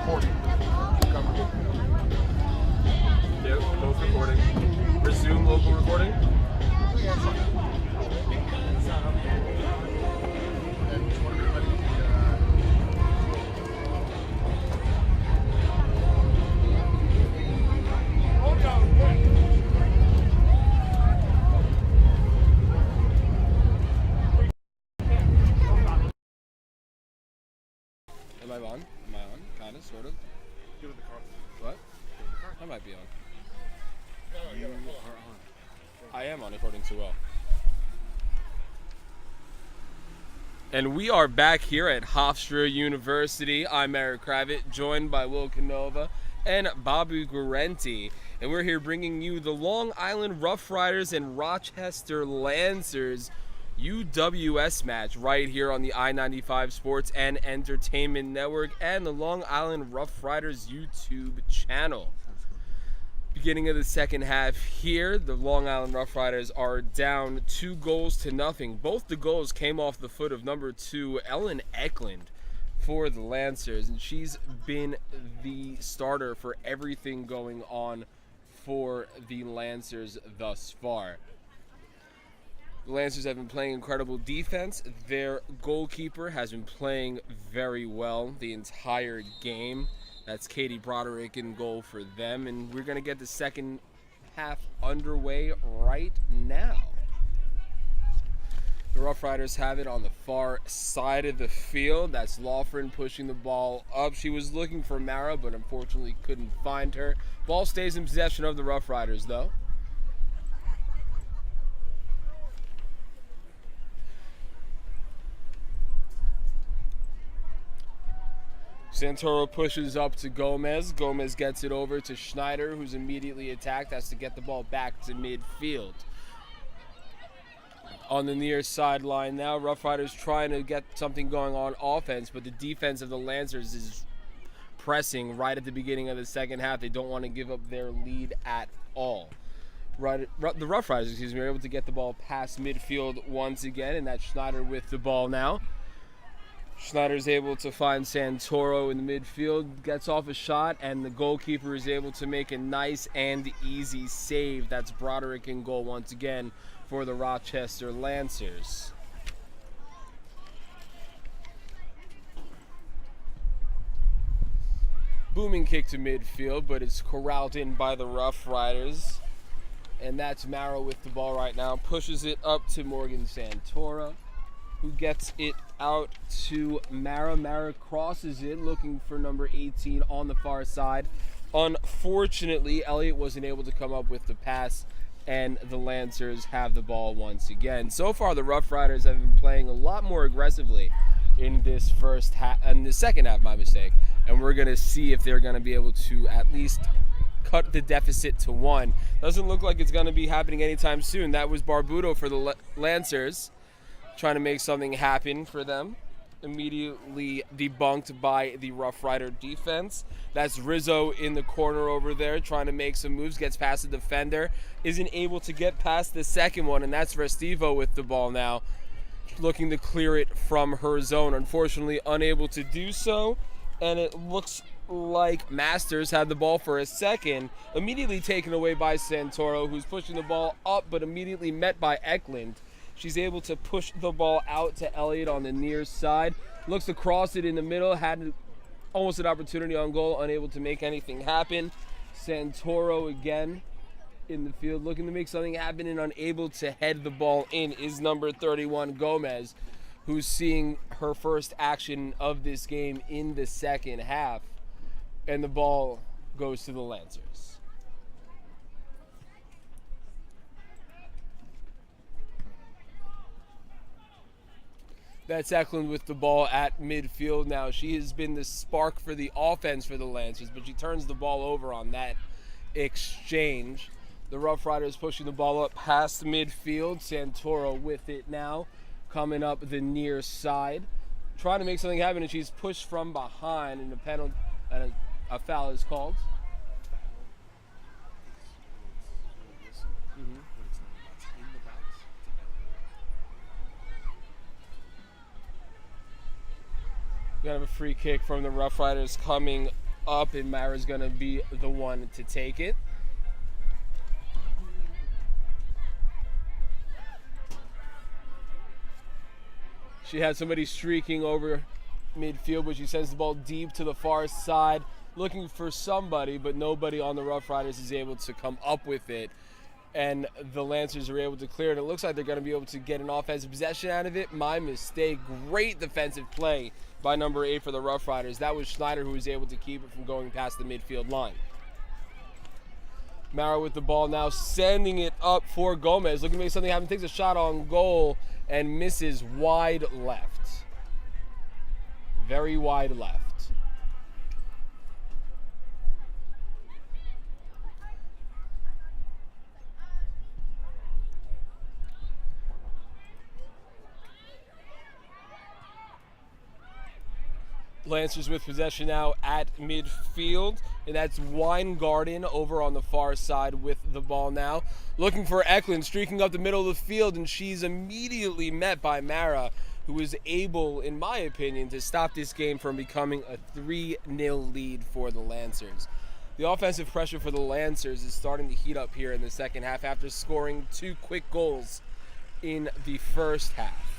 recording. Yep, both recording. Resume local recording. Am I on? Am I on? Kinda, sort of. Give it the card. What? I might be on. You are on. I am on according to well. And we are back here at Hofstra University. I'm Eric Kravitz, joined by Will Canova and Babu Guarenti. And we're here bringing you the Long Island Rough Riders and Rochester Lancers UWS match right here on the I-95 Sports and Entertainment Network and the Long Island Rough Riders YouTube channel. Beginning of the second half here, the Long Island Rough Riders are down 2-0. Both the goals came off the foot of number 2, Ellen Eklund, for the Lancers, and she's been the starter for everything going on for the Lancers thus far. The Lancers have been playing incredible defense. Their goalkeeper has been playing very well the entire game. That's Katie Broderick in goal for them. And we're going to get the second half underway right now. The Rough Riders have it on the far side of the field. That's Lawford pushing the ball up. She was looking for Mara, but unfortunately couldn't find her. Ball stays in possession of the Rough Riders, though. Santoro pushes up to Gomez. Gomez gets it over to Schneider, who's immediately attacked, has to get the ball back to midfield. On the near sideline now, Rough Riders trying to get something going on offense, but the defense of the Lancers is pressing right at the beginning of the second half. They don't want to give up their lead at all. The Rough Riders, are able to get the ball past midfield once again, and that's Schneider with the ball now. Schneider's able to find Santoro in the midfield, gets off a shot, and the goalkeeper is able to make a nice and easy save. That's Broderick in goal once again for the Rochester Lancers. Booming kick to midfield, but it's corralled in by the Rough Riders. And that's Mara with the ball right now. Pushes it up to Morgan Santoro, who gets it out to Mara. Mara crosses it, looking for number 18 on the far side. Unfortunately, Elliott wasn't able to come up with the pass, and the Lancers have the ball once again. So far, the Rough Riders have been playing a lot more aggressively in this first half, and the second half, my mistake. And we're going to see if they're going to be able to at least cut the deficit to 1. Doesn't look like it's going to be happening anytime soon. That was Barbuto for the Lancers, trying to make something happen for them. Immediately debunked by the Rough Rider defense. That's Rizzo in the corner over there trying to make some moves, gets past the defender, isn't able to get past the second one, and that's Restivo with the ball now, looking to clear it from her zone. Unfortunately unable to do so, and it looks like Masters had the ball for a second, immediately taken away by Santoro, who's pushing the ball up but immediately met by Eklund. She's able to push the ball out to Elliott on the near side. Looks to cross it in the middle. Had almost an opportunity on goal. Unable to make anything happen. Santoro again in the field, looking to make something happen and unable to head the ball in is number 31, Gomez, who's seeing her first action of this game in the second half. And the ball goes to the Lancers. That's Eklund with the ball at midfield now. She has been the spark for the offense for the Lancers, but she turns the ball over on that exchange. The Rough Riders pushing the ball up past midfield. Santoro with it now, coming up the near side, trying to make something happen, and she's pushed from behind, and a penalty, and a foul is called. We have a free kick from the Rough Riders coming up, and Mara's going to be the one to take it. She had somebody streaking over midfield, but she sends the ball deep to the far side, looking for somebody, but nobody on the Rough Riders is able to come up with it. And the Lancers are able to clear it. It looks like they're going to be able to get an offensive possession out of it. My mistake. Great defensive play by number 8 for the Rough Riders. That was Schneider who was able to keep it from going past the midfield line. Mara with the ball now, sending it up for Gomez. Looking to make something happen. Takes a shot on goal and misses wide left. Very wide left. Lancers with possession now at midfield, and that's Weingarten over on the far side with the ball now. Looking for Eklund, streaking up the middle of the field, and she's immediately met by Mara, who was able, in my opinion, to stop this game from becoming a 3-0 lead for the Lancers. The offensive pressure for the Lancers is starting to heat up here in the second half after scoring 2 quick goals in the first half.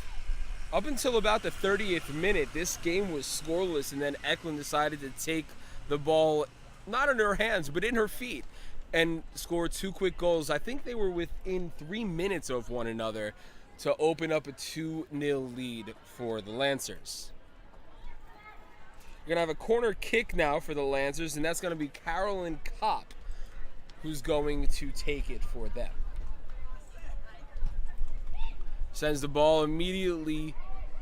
Up until about the 30th minute, this game was scoreless, and then Eklund decided to take the ball, not in her hands, but in her feet, and score 2 quick goals. I think they were within 3 minutes of one another to open up a 2-0 lead for the Lancers. We're going to have a corner kick now for the Lancers, and that's going to be Carolyn Kopp who's going to take it for them. Sends the ball immediately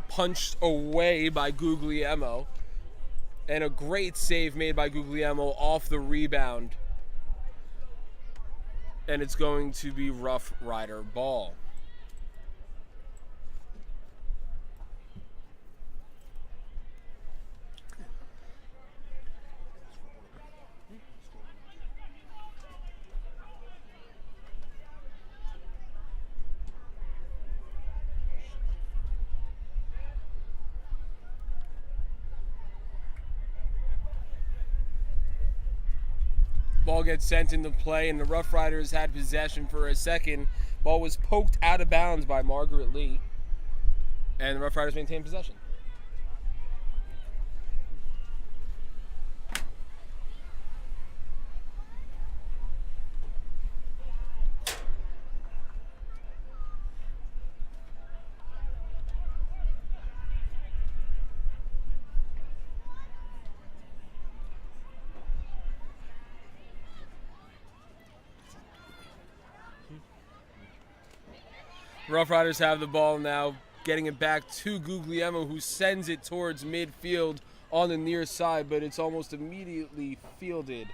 punched away by Guglielmo. And a great save made by Guglielmo off the rebound. And it's going to be Rough Rider ball. Ball gets sent into play, and the Rough Riders had possession for a second. Ball was poked out of bounds by Margaret Lee, and the Rough Riders maintain possession. Rough Riders have the ball now, getting it back to Guglielmo, who sends it towards midfield on the near side, but it's almost immediately fielded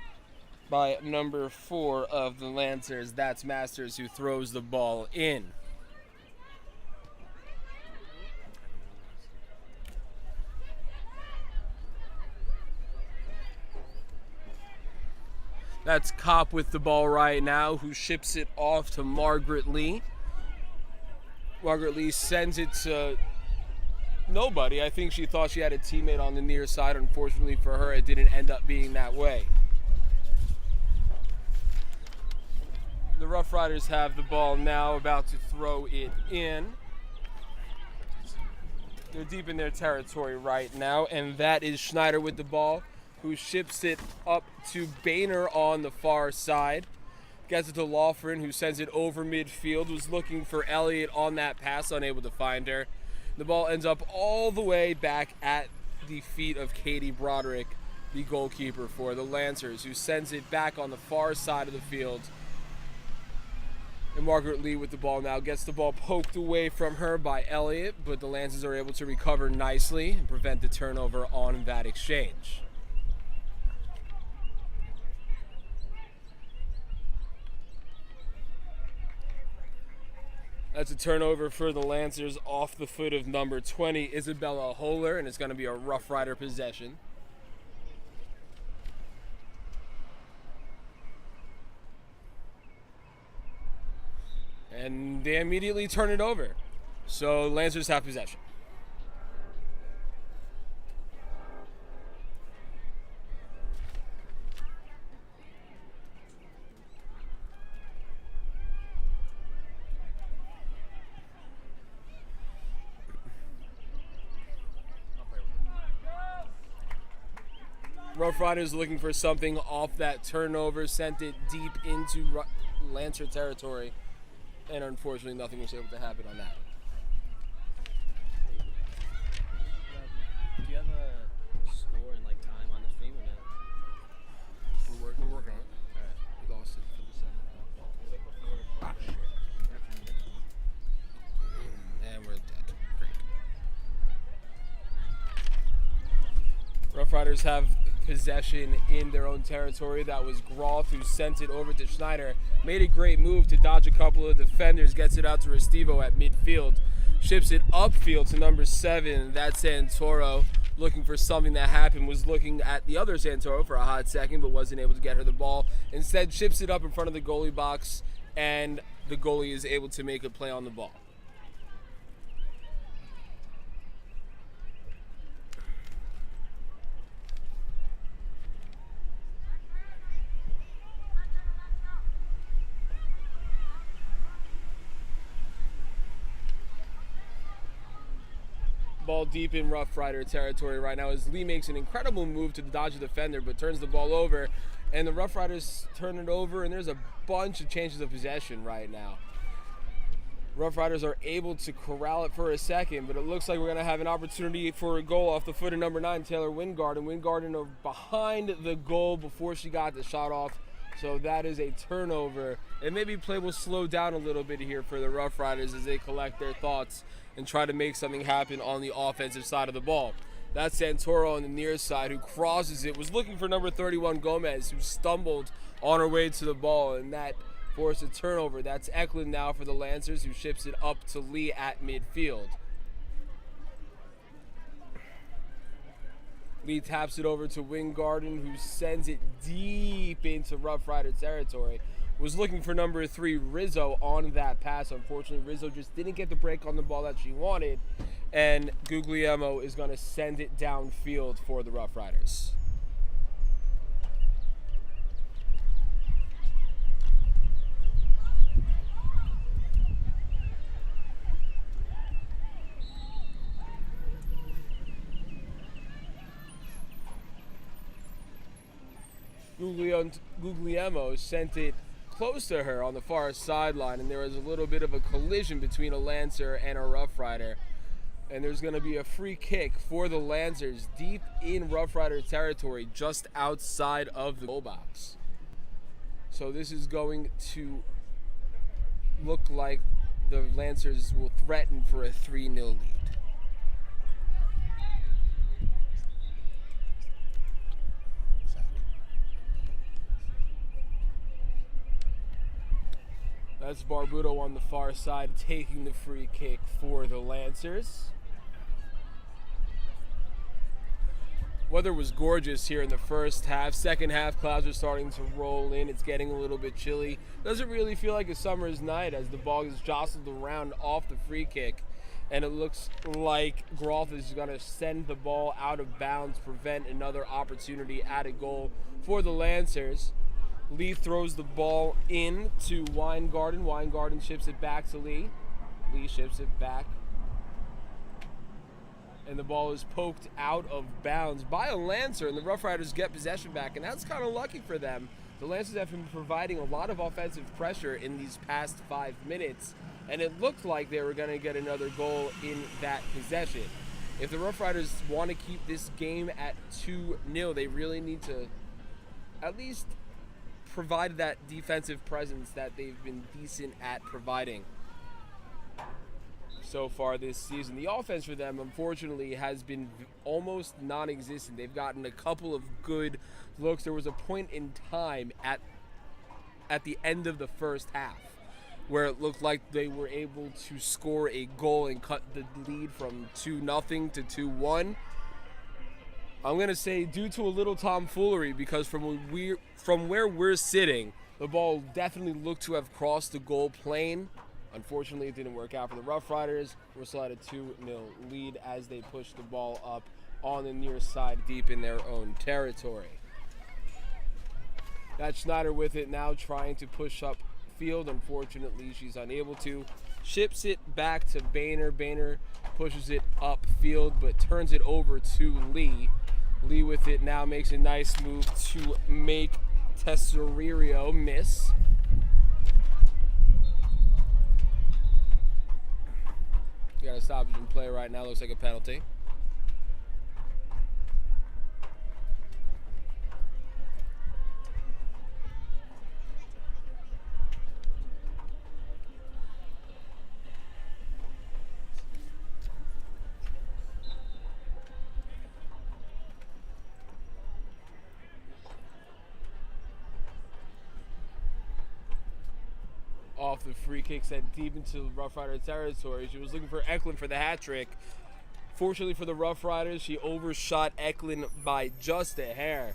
by number 4 of the Lancers. That's Masters, who throws the ball in. That's Kopp with the ball right now, who ships it off to Margaret Lee. Margaret Lee sends it to nobody. I think she thought she had a teammate on the near side. Unfortunately for her, it didn't end up being that way. The Rough Riders have the ball now, about to throw it in. They're deep in their territory right now, and that is Schneider with the ball, who ships it up to Boehner on the far side. Gets it to Lawford, who sends it over midfield. Was looking for Elliott on that pass, unable to find her. The ball ends up all the way back at the feet of Katie Broderick, the goalkeeper for the Lancers, who sends it back on the far side of the field. And Margaret Lee with the ball now gets the ball poked away from her by Elliott, but the Lancers are able to recover nicely and prevent the turnover on that exchange. That's a turnover for the Lancers off the foot of number 20, Isabella Holer, and it's going to be a Rough Rider possession. And they immediately turn it over. So Lancers have possession. Rough Riders looking for something off that turnover, sent it deep into Lancer territory, and unfortunately nothing was able to happen on that. Do you have a score and like time on the stream or not? We're working on it. Alright. We lost it for the second. And we're dead. Great. Rough Riders have possession in their own territory. That was Groth who sent it over to Schneider. Made a great move to dodge a couple of defenders. Gets it out to Restivo at midfield. Ships it upfield to number 7. That's Santoro. Looking for something that happened. Was looking at the other Santoro for a hot second, but wasn't able to get her the ball. Instead, ships it up in front of the goalie box, and the goalie is able to make a play on the ball. Ball deep in Rough Rider territory right now as Lee makes an incredible move to dodge the defender, but turns the ball over, and the Rough Riders turn it over, and there's a bunch of changes of possession right now. Rough Riders are able to corral it for a second, but it looks like we're going to have an opportunity for a goal off the foot of number 9, Taylor Wingard, and Wingard behind the goal before she got the shot off. So that is a turnover, and maybe play will slow down a little bit here for the Rough Riders as they collect their thoughts and try to make something happen on the offensive side of the ball. That's Santoro on the near side who crosses it, was looking for number 31 Gomez, who stumbled on her way to the ball, and that forced a turnover. That's Eklund now for the Lancers, who ships it up to Lee at midfield. Lee taps it over to Winggarden, who sends it deep into Rough Rider territory. Was looking for number 3 Rizzo on that pass. Unfortunately, Rizzo just didn't get the break on the ball that she wanted, and Guglielmo is going to send it downfield for the Rough Riders. Guglielmo sent it close to her on the far sideline, and there was a little bit of a collision between a Lancer and a Rough Rider. And there's going to be a free kick for the Lancers deep in Rough Rider territory, just outside of the goal box. So this is going to look like the Lancers will threaten for a 3-0 lead. That's Barbuto on the far side taking the free kick for the Lancers. Weather was gorgeous here in the first half. Second half, clouds are starting to roll in. It's getting a little bit chilly. Doesn't really feel like a summer's night as the ball is jostled around off the free kick. And it looks like Groth is going to send the ball out of bounds, prevent another opportunity at a goal for the Lancers. Lee throws the ball in to Weingarten. Weingarten ships it back to Lee. Lee ships it back. And the ball is poked out of bounds by a Lancer, and the Rough Riders get possession back, and that's kind of lucky for them. The Lancers have been providing a lot of offensive pressure in these past 5 minutes, and it looked like they were going to get another goal in that possession. If the Rough Riders want to keep this game at 2-0, they really need to at least provide that defensive presence that they've been decent at providing so far this season. The offense for them, unfortunately, has been almost non-existent. They've gotten a couple of good looks. There was a point in time at the end of the first half where it looked like they were able to score a goal and cut the lead from 2-0 to 2-1. I'm going to say due to a little tomfoolery, because from where we're sitting, the ball definitely looked to have crossed the goal plane. Unfortunately, it didn't work out for the Rough Riders. We're still at a 2-0 lead as they push the ball up on the near side deep in their own territory. That's Schneider with it now, trying to push up field. Unfortunately, she's unable to. Ships it back to Boehner. Boehner pushes it upfield but turns it over to Lee. Lee with it now makes a nice move to make Tesorio miss. You got a stoppage in play right now. Looks like a penalty. Off the free kick, sent deep into Rough Rider territory. She was looking for Eklund for the hat trick. Fortunately for the Rough Riders, she overshot Eklund by just a hair,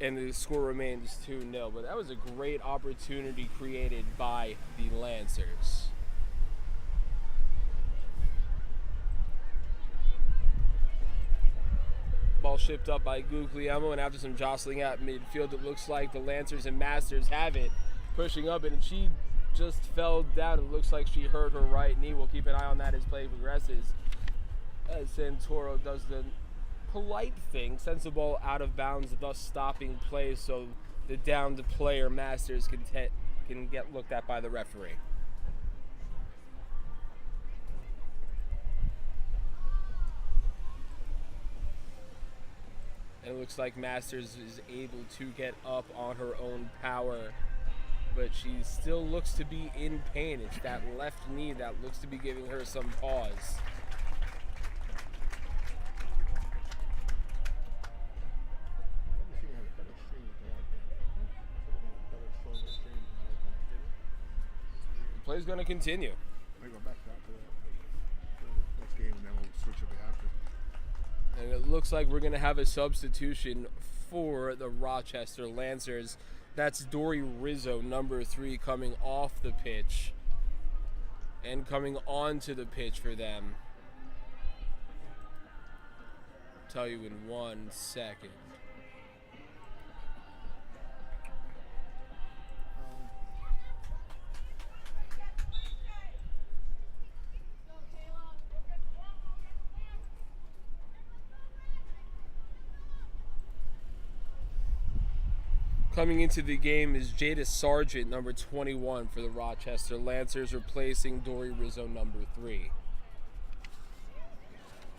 and the score remains 2-0. But that was a great opportunity created by the Lancers. Ball shipped up by Guglielmo, and after some jostling at midfield, it looks like the Lancers and Masters have it, pushing up, and she just fell down. It looks like she hurt her right knee. We'll keep an eye on that as play progresses. As Santoro does the polite thing, sends the ball out of bounds, thus stopping play so the downed player Masters can get looked at by the referee. And it looks like Masters is able to get up on her own power, but she still looks to be in pain. It's that left knee that looks to be giving her some pause. The play's going to continue. They go back to the next game, and then we'll switch it after. And it looks like we're going to have a substitution for the Rochester Lancers. That's Dory Rizzo, number 3, coming off the pitch and coming onto the pitch for them. I'll tell you in 1 second. Coming into the game is Jada Sargent, number 21 for the Rochester Lancers, replacing Dory Rizzo, number 3.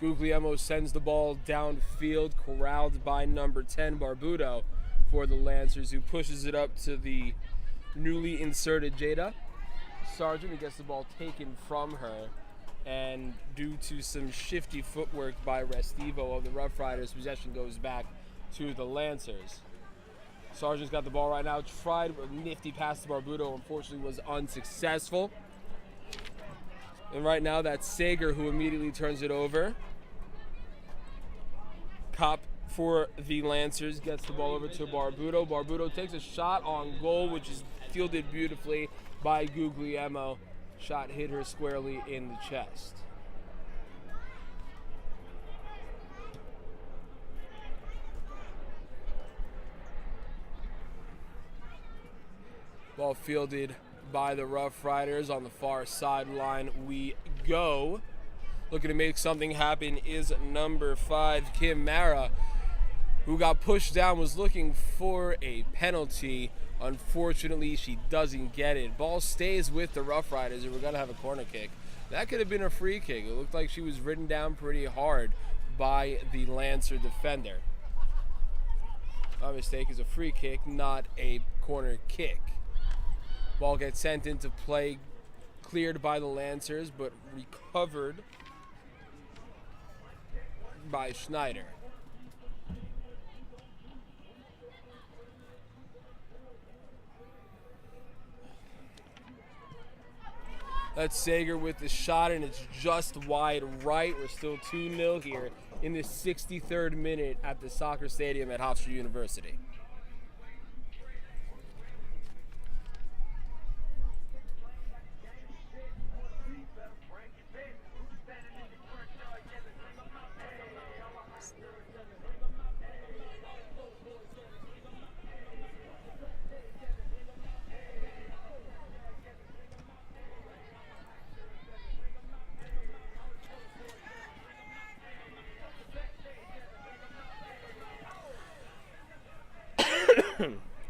Guglielmo sends the ball downfield, corralled by number 10, Barbudo, for the Lancers, who pushes it up to the newly inserted Jada Sargent, who gets the ball taken from her, and due to some shifty footwork by Restivo of the Rough Riders, possession goes back to the Lancers. Sargent's got the ball right now. Tried a nifty pass to Barbudo, unfortunately was unsuccessful. And right now that's Sager who immediately turns it over. Cop for the Lancers gets the ball over to Barbudo. Barbudo takes a shot on goal, which is fielded beautifully by Guglielmo. Shot hit her squarely in the chest. Ball fielded by the Rough Riders. On the far sideline we go. Looking to make something happen is number 5, Kim Mara, who got pushed down, was looking for a penalty. Unfortunately, she doesn't get it. Ball stays with the Rough Riders, and we're going to have a corner kick. That could have been a free kick. It looked like she was ridden down pretty hard by the Lancer defender. My mistake, is a free kick, not a corner kick. Ball gets sent into play, cleared by the Lancers, but recovered by Schneider. That's Sager with the shot, and it's just wide right. We're still 2-0 here in the 63rd minute at the soccer stadium at Hofstra University.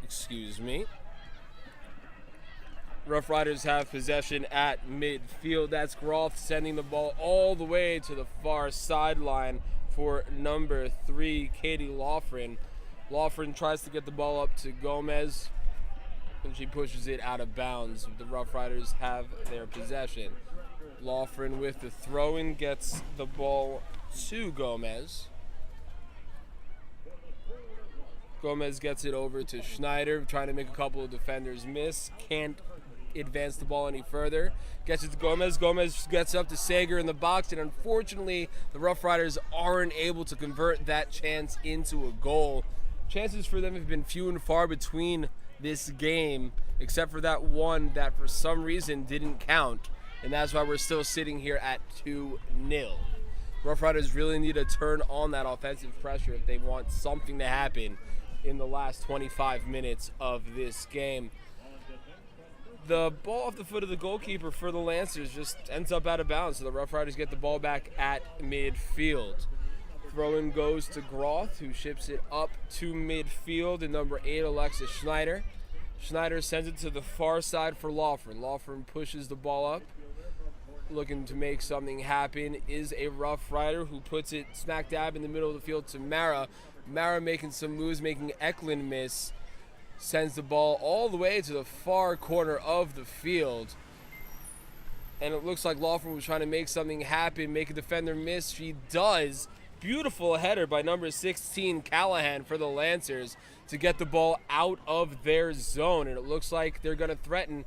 Excuse me. Rough Riders have possession at midfield. That's Groth sending the ball all the way to the far sideline for number 3, Katie Loughran. Loughran tries to get the ball up to Gomez, and she pushes it out of bounds. The Rough Riders have their possession. Loughran with the throw-in gets the ball to Gomez. Gomez gets it over to Schneider, trying to make a couple of defenders miss. Can't advance the ball any further. Gets it to Gomez. Gomez gets up to Sager in the box, and unfortunately, the Rough Riders aren't able to convert that chance into a goal. Chances for them have been few and far between this game, except for that one that for some reason didn't count, and that's why we're still sitting here at 2-0. Rough Riders really need to turn on that offensive pressure if they want something to happen in the last 25 minutes of this game. The ball off the foot of the goalkeeper for the Lancers just ends up out of bounds, so the Rough Riders get the ball back at midfield. Throw-in goes to Groth, who ships it up to midfield, and number 8, Alexis Schneider. Schneider sends it to the far side for Loughran. Loughran pushes the ball up, looking to make something happen, is a Rough Rider who puts it smack dab in the middle of the field to Mara. Mara making some moves, making Eklund miss. Sends the ball all the way to the far corner of the field. And it looks like Loughran was trying to make something happen, make a defender miss. She does. Beautiful header by number 16, Callahan, for the Lancers to get the ball out of their zone. And it looks like they're going to threaten.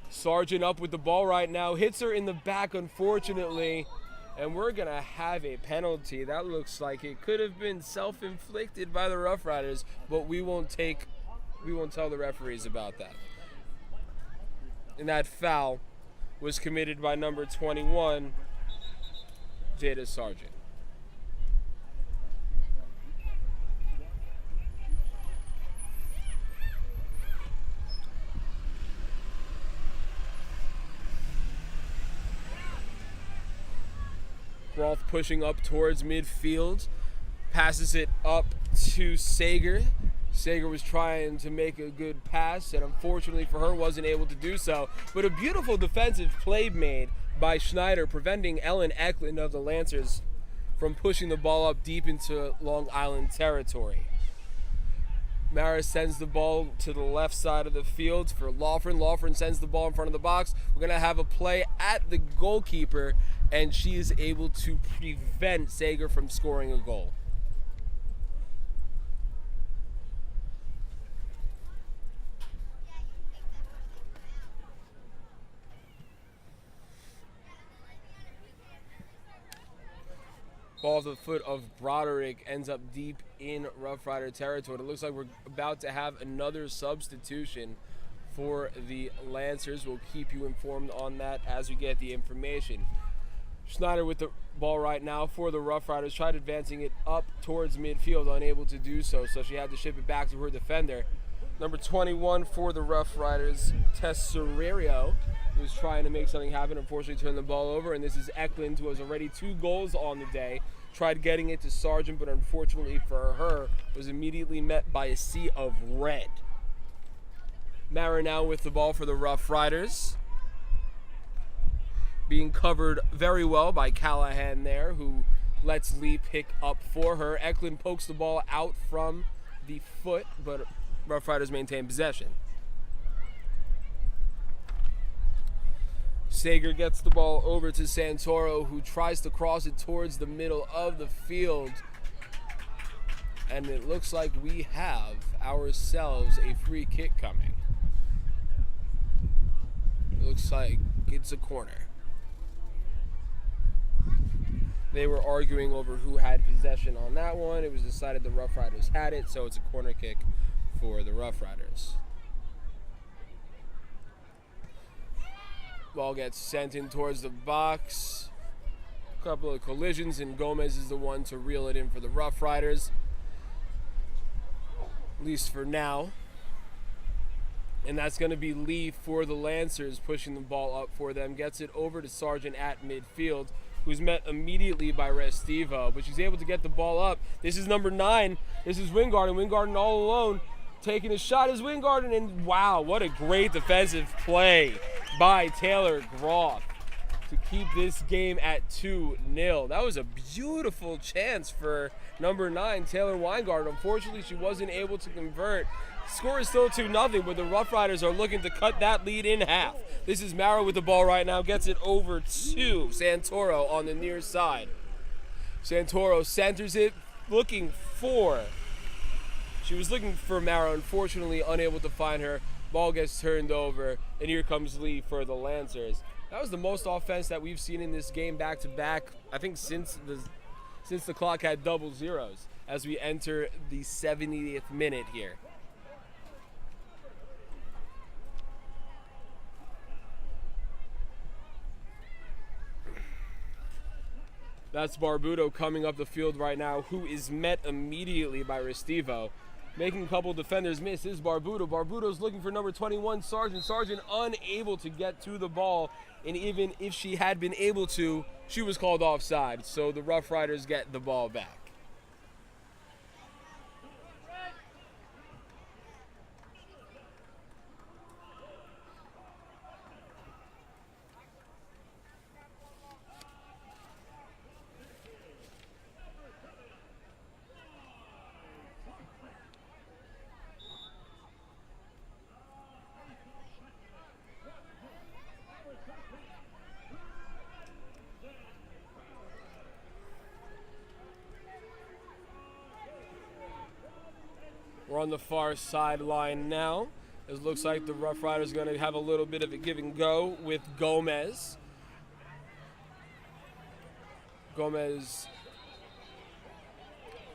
Sargent up with the ball right now. Hits her in the back, unfortunately. And we're going to have a penalty. That looks like it could have been self-inflicted by the Rough Riders, but we won't tell the referees about that. And that foul was committed by number 21, Jada Sargent. Groth pushing up towards midfield, passes it up to Sager. Sager was trying to make a good pass, and unfortunately for her, wasn't able to do so. But a beautiful defensive play made by Schneider, preventing Ellen Eklund of the Lancers from pushing the ball up deep into Long Island territory. Mara sends the ball to the left side of the field for Loughran. Loughran sends the ball in front of the box. We're going to have a play at the goalkeeper, and she is able to prevent Sager from scoring a goal. Ball off the foot of Broderick ends up deep in Rough Rider territory. It looks like we're about to have another substitution for the Lancers. We'll keep you informed on that as we get the information. Schneider with the ball right now for the Rough Riders. Tried advancing it up towards midfield, unable to do so, so she had to ship it back to her defender. Number 21 for the Rough Riders, Tesserio, was trying to make something happen, unfortunately turned the ball over, and this is Eklund, who has already 2 goals on the day. Tried getting it to Sargent, but unfortunately for her, was immediately met by a sea of red. Mara now with the ball for the Rough Riders. Being covered very well by Callahan there, who lets Lee pick up for her. Eklund pokes the ball out from the foot, but Rough Riders maintain possession. Sager gets the ball over to Santoro, who tries to cross it towards the middle of the field. And it looks like we have ourselves a free kick coming. It looks like it's a corner. They were arguing over who had possession on that one. It was decided the Rough Riders had it, so it's a corner kick for the Rough Riders. Ball gets sent in towards the box. A couple of collisions, and Gomez is the one to reel it in for the Rough Riders. At least for now. And that's going to be Lee for the Lancers, pushing the ball up for them. Gets it over to Sargent at midfield. who's met immediately by Restivo, but she's able to get the ball up. This is number 9. This is Wingarden. Wingarden all alone, taking a shot is Wingarden, and wow, what a great defensive play by Taylor Groff to keep this game at 2-0. That was a beautiful chance for number 9, Taylor Wingarden. Unfortunately, she wasn't able to convert. Score is still 2-0, but the Rough Riders are looking to cut that lead in half. This is Mara with the ball right now, gets it over to Santoro on the near side. Santoro centers it, she was looking for Mara, unfortunately unable to find her. Ball gets turned over, and here comes Lee for the Lancers. That was the most offense that we've seen in this game back to back, I think since the clock had double zeros, as we enter the 70th minute here. That's Barbudo coming up the field right now, who is met immediately by Restivo. Making a couple defenders miss is Barbudo. Barbudo's looking for number 21, Sargent. Sargent unable to get to the ball, and even if she had been able to, she was called offside. So the Rough Riders get the ball back. We're on the far sideline now. It looks like the Rough Riders are going to have a little bit of a give and go with Gomez. Gomez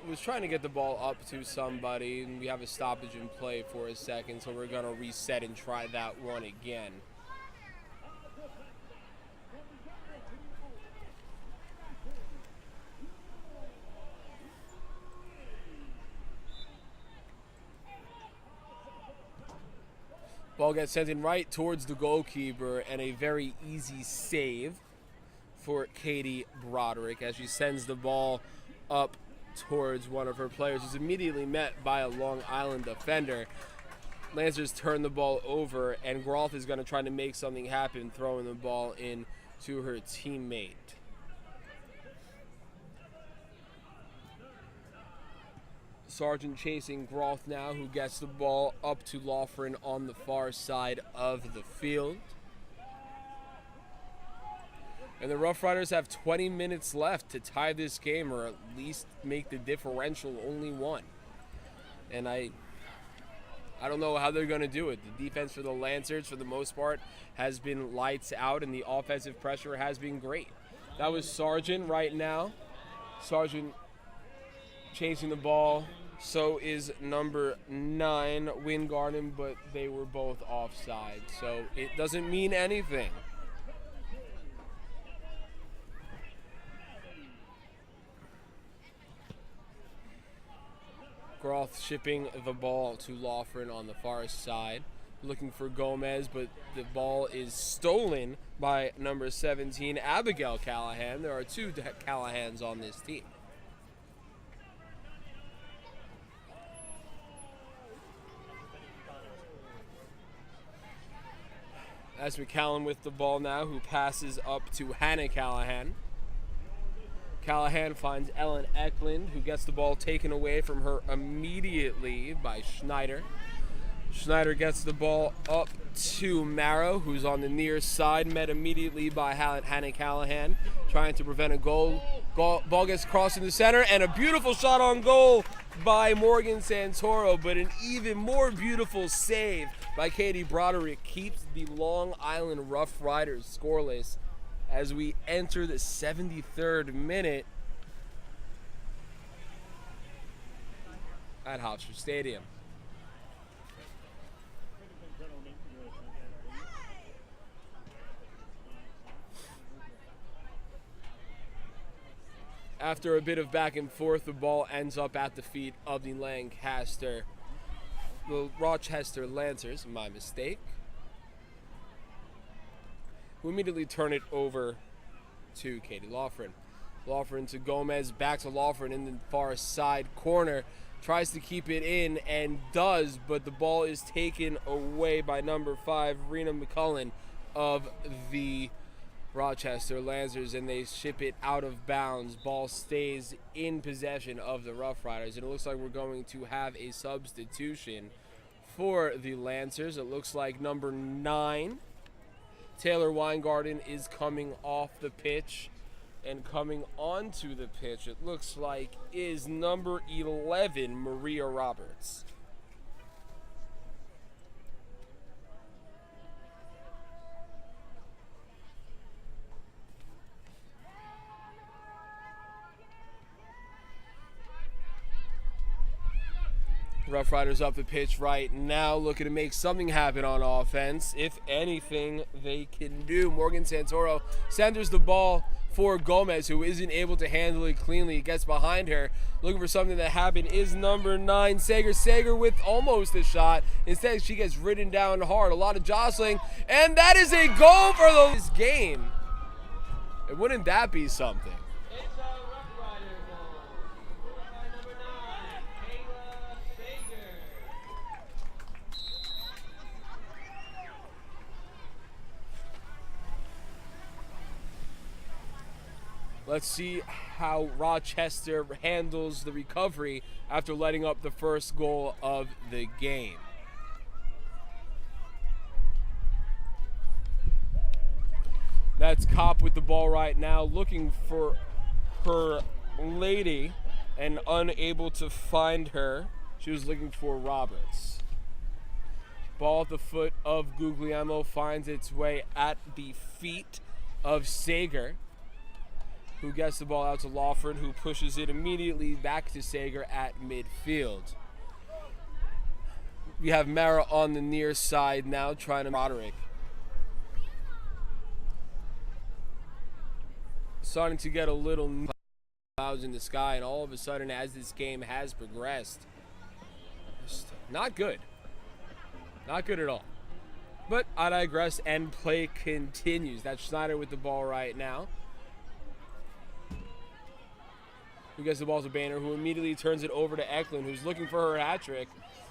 was trying to get the ball up to somebody, and we have a stoppage in play for a second, so we're going to reset and try that one again. Ball gets sent in right towards the goalkeeper, and a very easy save for Katie Broderick as she sends the ball up towards one of her players, who's immediately met by a Long Island defender. Lancers turn the ball over, and Groff is going to try to make something happen, throwing the ball in to her teammate. Sargent chasing Groff now, who gets the ball up to Loughran on the far side of the field. And the Rough Riders have 20 minutes left to tie this game, or at least make the differential only 1. And I don't know how they're going to do it. The defense for the Lancers, for the most part, has been lights out, and the offensive pressure has been great. That was Sargent right now. Sargent chasing the ball. So is number 9, Wingarden, but they were both offside, so it doesn't mean anything. Groff shipping the ball to Loughran on the far side, looking for Gomez, but the ball is stolen by number 17, Abigail Callahan. There are 2 Callahans on this team. As McCallum with the ball now, who passes up to Hannah Callahan. Callahan finds Ellen Eklund, who gets the ball taken away from her immediately by Schneider. Schneider gets the ball up to Marrow, who's on the near side, met immediately by Hannah Callahan, trying to prevent a goal. Ball gets crossed in the center, and a beautiful shot on goal by Morgan Santoro, but an even more beautiful save by Katie Broderick keeps the Long Island Rough Riders scoreless as we enter the 73rd minute at Hofstra Stadium. After a bit of back and forth, the ball ends up at the feet of the Rochester Lancers, my mistake, who immediately turn it over 2, Katie Loughran. Loughran to Gomez, back to Loughran in the far side corner. Tries to keep it in and does, but the ball is taken away by number 5, Rena McCullen of the Rochester Lancers, and they ship it out of bounds. Ball stays in possession of the Rough Riders, and it looks like we're going to have a substitution for the Lancers. It looks like number 9, Taylor Weingarten, is coming off the pitch, and coming onto the pitch, it looks like, is number 11, Maria Roberts. Rough Riders up the pitch right now, looking to make something happen on offense. If anything, they can do. Morgan Santoro centers the ball for Gomez, who isn't able to handle it cleanly. Gets behind her, looking for something to happen, is number 9, Sager. Sager with almost a shot. Instead, she gets ridden down hard. A lot of jostling, and that is a goal for this game. And wouldn't that be something? It's a Rough Rider goal. Scored by number 9, Kayla Sager. Let's see how Rochester handles the recovery after letting up the first goal of the game. That's Kopp with the ball right now, looking for her lady and unable to find her. She was looking for Roberts. Ball at the foot of Guglielmo finds its way at the feet of Sager, who gets the ball out to Loughran, who pushes it immediately back to Sager at midfield. We have Mara on the near side now, trying to Roderick. Starting to get a little clouds in the sky, and all of a sudden, as this game has progressed, not good. Not good at all. But I digress, and play continues. That's Schneider with the ball right now. Who gets the ball to Boehner, who immediately turns it over to Eklund, who's looking for her hat trick.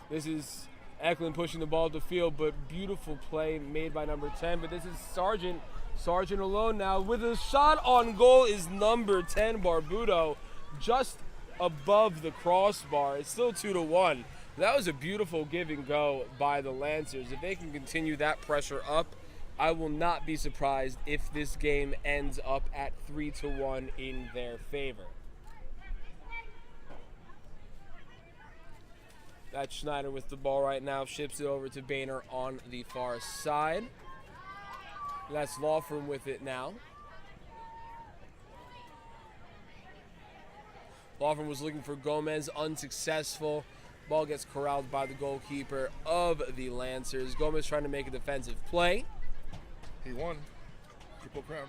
This is Eklund pushing the ball to field, but beautiful play made by number 10. But this is Sargent. Sargent alone now with a shot on goal is number 10, Barbudo, just above the crossbar. It's still 2-1. That was a beautiful give and go by the Lancers. If they can continue that pressure up, I will not be surprised if this game ends up at 3-1 in their favor. That's Schneider with the ball right now, ships it over to Boehner on the far side. That's Loughran with it now. Loughran was looking for Gomez, unsuccessful. Ball gets corralled by the goalkeeper of the Lancers. Gomez trying to make a defensive play. He won. Triple crown.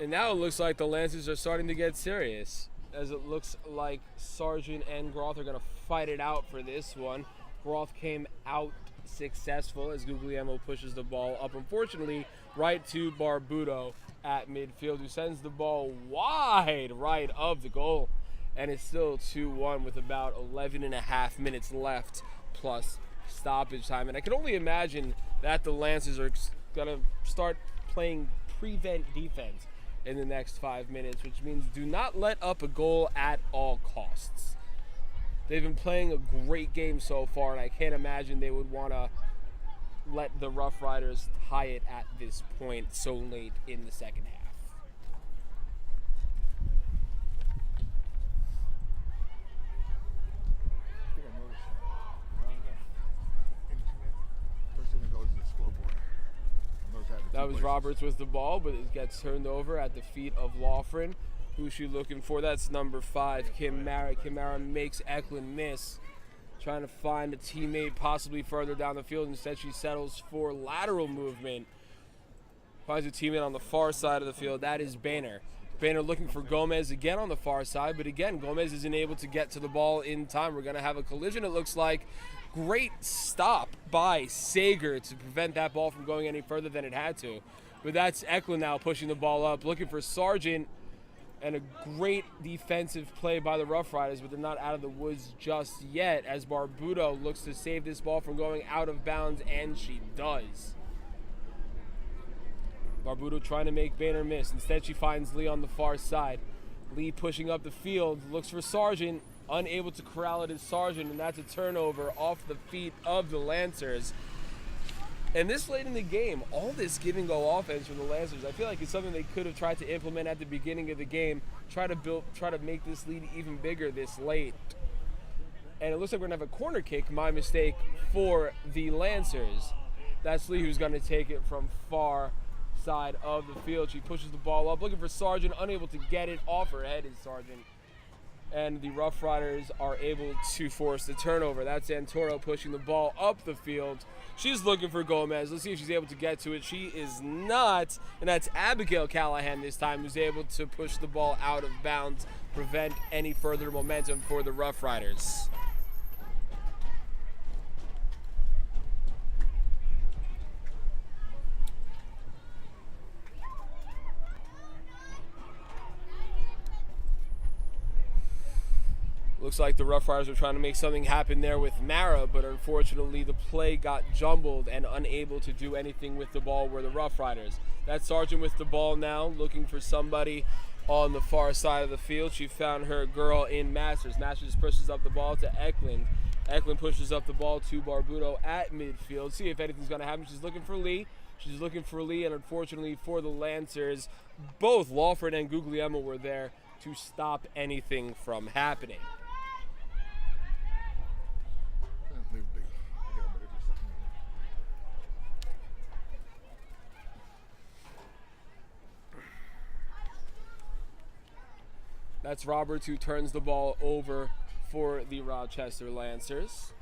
And now it looks like the Lancers are starting to get serious, as it looks like Sargent and Groth are going to fight it out for this one. Groth came out successful as Guglielmo pushes the ball up, unfortunately, right to Barbudo at midfield, who sends the ball wide right of the goal. And it's still 2-1 with about 11 and a half minutes left, plus stoppage time. And I can only imagine that the Lancers are going to start playing prevent defense in the next 5 minutes, which means do not let up a goal at all costs. They've been playing a great game so far, and I can't imagine they would want to let the Rough Riders tie it at this point so late in the second half. I think I noticed that. Internet. First thing that goes is the scoreboard. I noticed in That two was places. Roberts with the ball, but it gets turned over at the feet of Loughran. Who's she looking for? That's number 5, Kim Mara. Kim Mara makes Eklund miss, trying to find a teammate possibly further down the field. Instead, she settles for lateral movement Finds a teammate on the far side of the field. That is Boehner. Boehner looking for Gomez again on the far side, but again, Gomez isn't able to get to the ball in time. We're going to have a collision, it looks like. Great stop by Sager to prevent that ball from going any further than it had to. But that's Eklund now pushing the ball up, looking for Sargent, and a great defensive play by the Rough Riders, but they're not out of the woods just yet as Barbuto looks to save this ball from going out of bounds, and she does. Barbuto trying to make Boehner miss. Instead, she finds Lee on the far side. Lee pushing up the field, looks for Sargent, unable to corral it as Sargent, and that's a turnover off the feet of the Lancers. And this late in the game, all this give and go offense from the Lancers, I feel like it's something they could have tried to implement at the beginning of the game, try to make this lead even bigger this late. And it looks like we're gonna have a corner kick, my mistake, for the Lancers. That's Lee who's gonna take it from far side of the field. She pushes the ball up, looking for Sargent, unable to get it. Off her head is Sargent. And the Rough Riders are able to force the turnover. That's Santoro pushing the ball up the field. She's looking for Gomez. Let's see if she's able to get to it. She is not. And that's Abigail Callahan this time, who's able to push the ball out of bounds, prevent any further momentum for the Rough Riders. Looks like the Rough Riders are trying to make something happen there with Mara, but unfortunately the play got jumbled and unable to do anything with the ball were the Rough Riders. That's Sargent with the ball now, looking for somebody on the far side of the field. She found her girl in Masters. Masters pushes up the ball to Eklund. Eklund pushes up the ball to Barbuto at midfield. See if anything's going to happen. She's looking for Lee. And unfortunately for the Lancers, both Lawford and Guglielmo were there to stop anything from happening. That's Roberts who turns the ball over for the Rochester Lancers.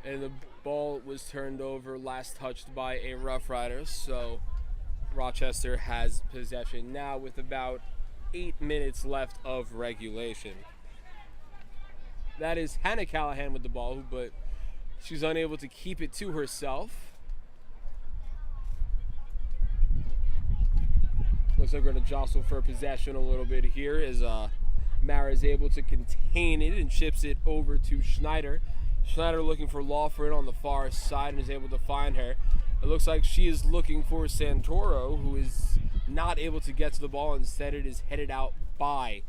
And the ball was turned over, last touched by a Rough Rider, so Rochester has possession now with about 8 minutes left of regulation. That is Hannah Callahan with the ball, but she's unable to keep it to herself. Looks like we're going to jostle for possession a little bit here as Mara is able to contain it and chips it over to Schneider. Schneider looking for Lawford on the far side and is able to find her. It looks like she is looking for Santoro, who is not able to get to the ball. Instead, it is headed out by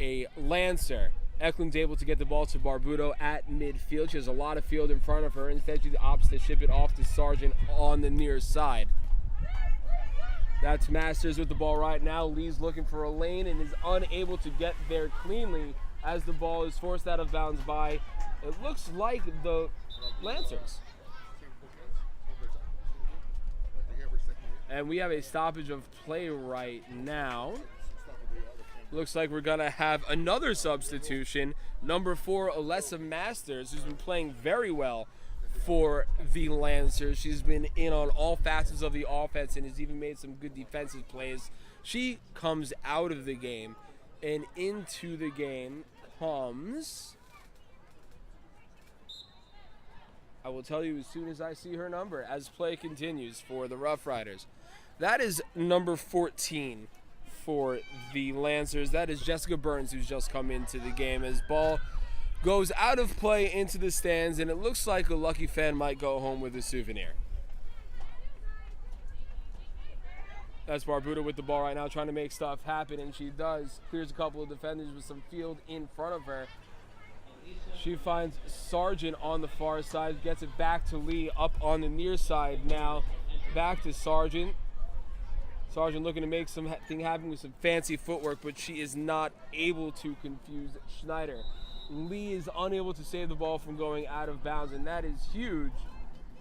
a Lancer. Eklund's able to get the ball to Barbuto at midfield. She has a lot of field in front of her. Instead, she opts to ship it off to Sargent on the near side. That's Masters with the ball right now. Lee's looking for a lane and is unable to get there cleanly as the ball is forced out of bounds by, it looks like, the Lancers. And we have a stoppage of play right now. Looks like we're going to have another substitution. Number 4, Alessa Masters, who's been playing very well for the Lancers. She's been in on all facets of the offense and has even made some good defensive plays. She comes out of the game, and into the game comes, I will tell you as soon as I see her number, as play continues for the Rough Riders. That is number 14 for the Lancers. That is Jessica Burns, who's just come into the game as ball goes out of play into the stands, and it looks like a lucky fan might go home with a souvenir. That's Barbuto with the ball right now, trying to make stuff happen, and she does. Clears a couple of defenders with some field in front of her. She finds Sargent on the far side, gets it back to Lee up on the near side now. Back to Sargent. Sargent looking to make something happen with some fancy footwork, but she is not able to confuse Schneider. Lee is unable to save the ball from going out of bounds, and that is huge.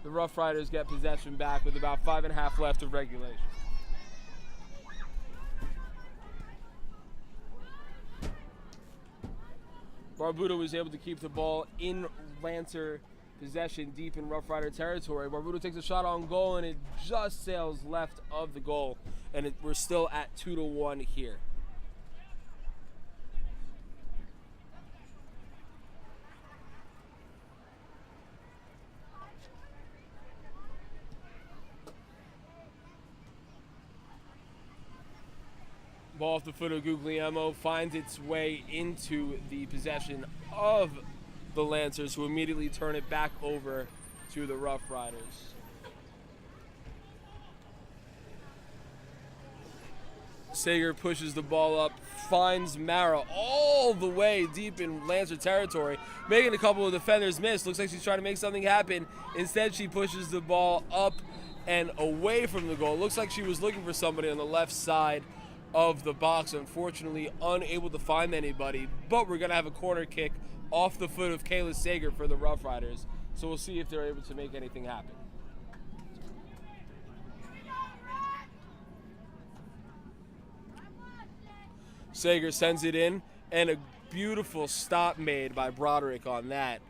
The Rough Riders get possession back with about 5.5 left of regulation. Barbudo was able to keep the ball in Lancer possession deep in Rough Rider territory. Barbudo takes a shot on goal, and it just sails left of the goal. And we're still at 2-1 here. Ball off the foot of Guglielmo finds its way into the possession of the Lancers, who immediately turn it back over to the Rough Riders. Sager pushes the ball up, finds Mara all the way deep in Lancer territory, making a couple of defenders miss. Looks like she's trying to make something happen. Instead, she pushes the ball up and away from the goal. Looks like she was looking for somebody on the left side of the box. Unfortunately, unable to find anybody, but we're going to have a corner kick off the foot of Kayla Sager for the Rough Riders. So we'll see if they're able to make anything happen. Sager sends it in, and a beautiful stop made by Broderick on that.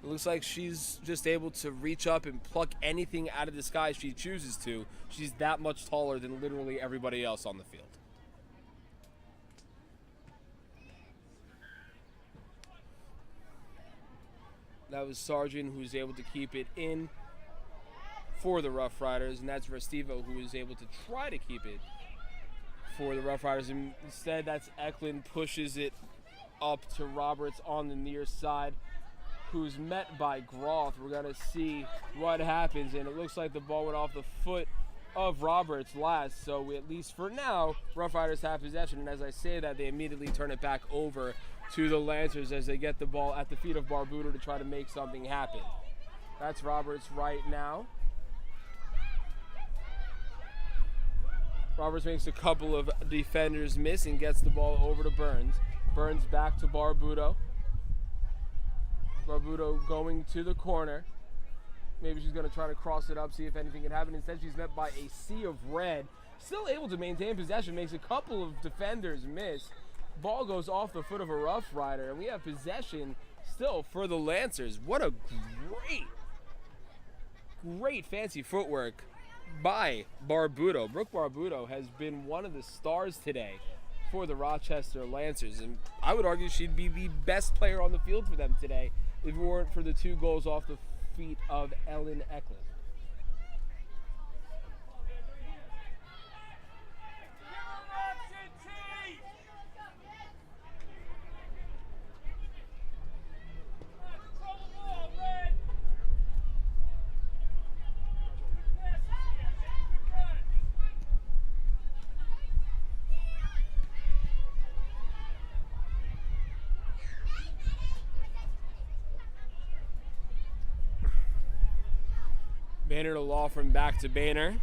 It looks like she's just able to reach up and pluck anything out of the sky she chooses to. She's that much taller than literally everybody else on the field. That was Sargent, who was able to keep it in for the Rough Riders, and that's Restivo, who was able to try to keep it for the Rough Riders. And instead, that's Eklund pushes it up to Roberts on the near side, who's met by Groth. We're going to see what happens, and it looks like the ball went off the foot of Roberts last, so we, at least for now, Rough Riders have possession, and as I say that, they immediately turn it back over to the Lancers as they get the ball at the feet of Barbudo to try to make something happen. That's Roberts right now. Roberts makes a couple of defenders miss and gets the ball over to Burns. Burns back to Barbudo. Barbudo going to the corner. Maybe she's going to try to cross it up, see if anything can happen. Instead, she's met by a sea of red. Still able to maintain possession, makes a couple of defenders miss. Ball goes off the foot of a Rough Rider, and we have possession still for the Lancers. What a great fancy footwork by Barbudo. Brooke Barbudo has been one of the stars today for the Rochester Lancers, and I would argue she'd be the best player on the field for them today if it weren't for the 2 goals off the feet of Ellen Eklund. Banner to Lawford, back to Banner.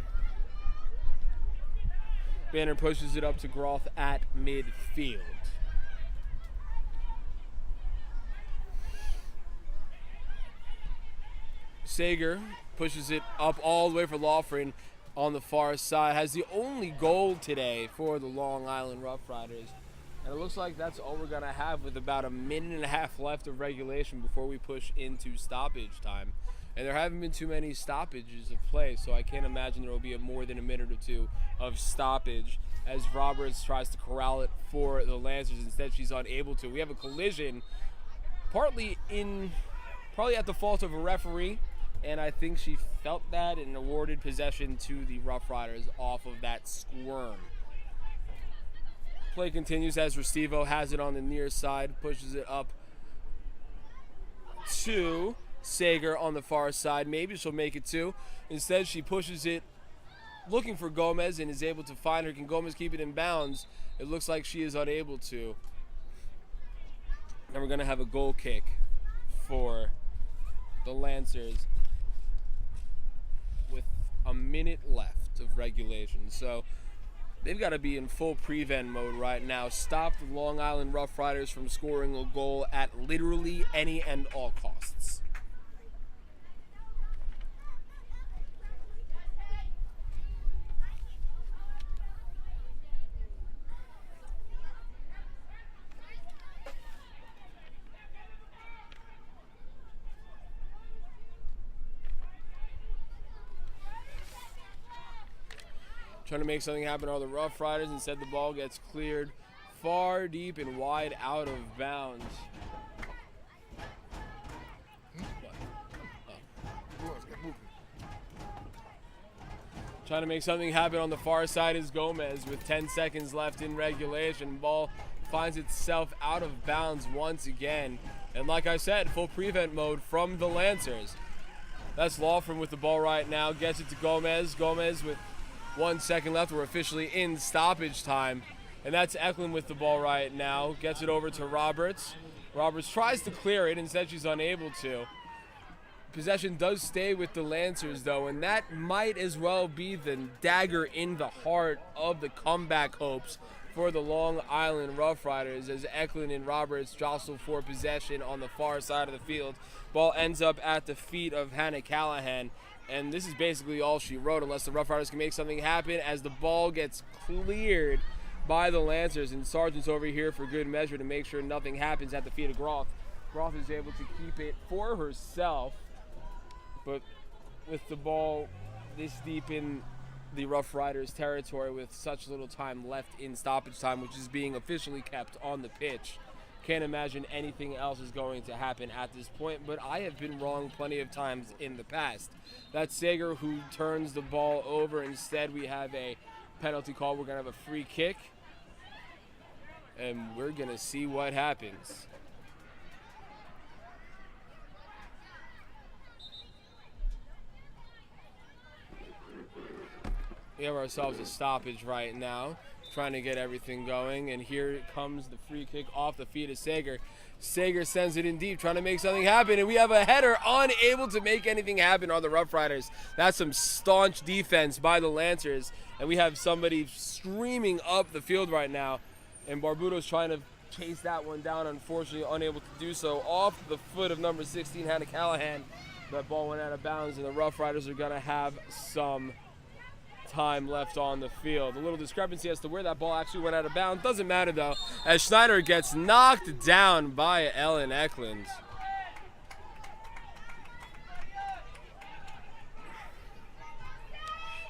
Banner pushes it up to Groth at midfield. Sager pushes it up all the way for Lawford on the far side. Has the only goal today for the Long Island Rough Riders. And it looks like that's all we're going to have with about a minute and a half left of regulation before we push into stoppage time. And there haven't been too many stoppages of play, so I can't imagine there will be more than a minute or two of stoppage as Roberts tries to corral it for the Lancers. Instead, she's unable to. We have a collision, probably at the fault of a referee, and I think she felt that and awarded possession to the Rough Riders off of that squirm. Play continues as Restivo has it on the near side, pushes it up to Sager on the far side. Maybe she'll make it 2. Instead, she pushes it looking for Gomez and is able to find her. Can Gomez keep it in bounds? It looks like she is unable to. And we're going to have a goal kick for the Lancers with a minute left of regulation. So they've got to be in full prevent mode right now. Stop the Long Island Rough Riders from scoring a goal at literally any and all costs. trying to make something happen are the Rough Riders. Instead, the ball gets cleared far deep and wide out of bounds. Trying to make something happen on the far side is Gomez with 10 seconds left in regulation. Ball finds itself out of bounds once again. And like I said, full prevent mode from the Lancers. That's Lawford with the ball right now. Gets it to Gomez. Gomez with 1 second left. We're officially in stoppage time. And that's Eklund with the ball right now. Gets it over to Roberts. Roberts tries to clear it. Instead, she's unable to. Possession does stay with the Lancers, though, and that might as well be the dagger in the heart of the comeback hopes for the Long Island Rough Riders as Eklund and Roberts jostle for possession on the far side of the field. Ball ends up at the feet of Hannah Callahan, and this is basically all she wrote unless the Rough Riders can make something happen as the ball gets cleared by the Lancers, and Sargent's over here for good measure to make sure nothing happens at the feet of Groth. Groth is able to keep it for herself. But with the ball this deep in the Rough Riders territory with such little time left in stoppage time, which is being officially kept on the pitch, can't imagine anything else is going to happen at this point, but I have been wrong plenty of times in the past. That's Sager who turns the ball over. Instead, we have a penalty call. We're going to have a free kick, and we're going to see what happens. We have ourselves a stoppage right now, trying to get everything going, and here comes the free kick off the feet of Sager. Sager sends it in deep, trying to make something happen, and we have a header unable to make anything happen on the Rough Riders. That's some staunch defense by the Lancers, and we have somebody streaming up the field right now, and Barbudo's trying to chase that one down, unfortunately unable to do so. Off the foot of number 16, Hannah Callahan. That ball went out of bounds, and the Rough Riders are going to have some time left on the field. A little discrepancy as to where that ball actually went out of bounds. Doesn't matter though, as Schneider gets knocked down by Ellen Eklund.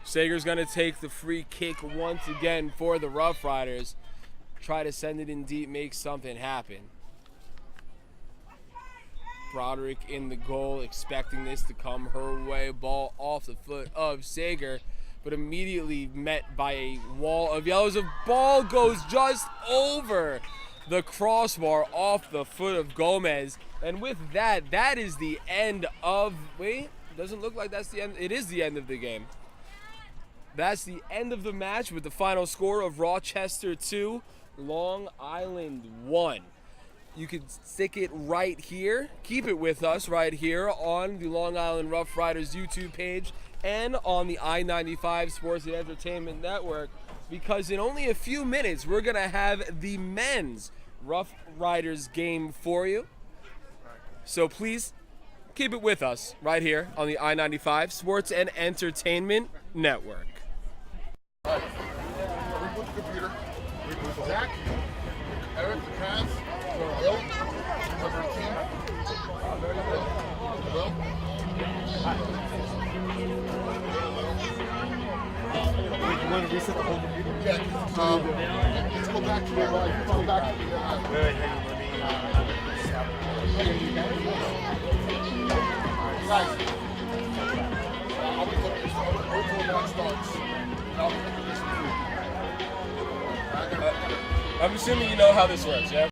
Sager's going to take the free kick once again for the Rough Riders. Try to send it in deep, make something happen. Broderick in the goal, expecting this to come her way. Ball off the foot of Sager, but immediately met by a wall of yellows. The ball goes just over the crossbar off the foot of Gomez. And with that, that is the end of, wait, doesn't look like that's the end. It is the end of the game. That's the end of the match with the final score of Rochester 2, Long Island 1. You can stick it right here. Keep it with us right here on the Long Island Rough Riders YouTube page and on the I-95 Sports and Entertainment Network, because in only a few minutes we're going to have the men's Rough Riders game for you. So please keep it with us right here on the I-95 Sports and Entertainment Network. All right. Reboot the computer. Reboot Zach. Eric, Kaz. Will. Number 18. Will. You want to reset the whole computer? Yeah. Let's go back to the. Let's go back to the. Wait, hang on. Let me. Guys. I'll be looking at this. Wait till the match starts. I'll be looking at this. I'm assuming you know how this works, yeah?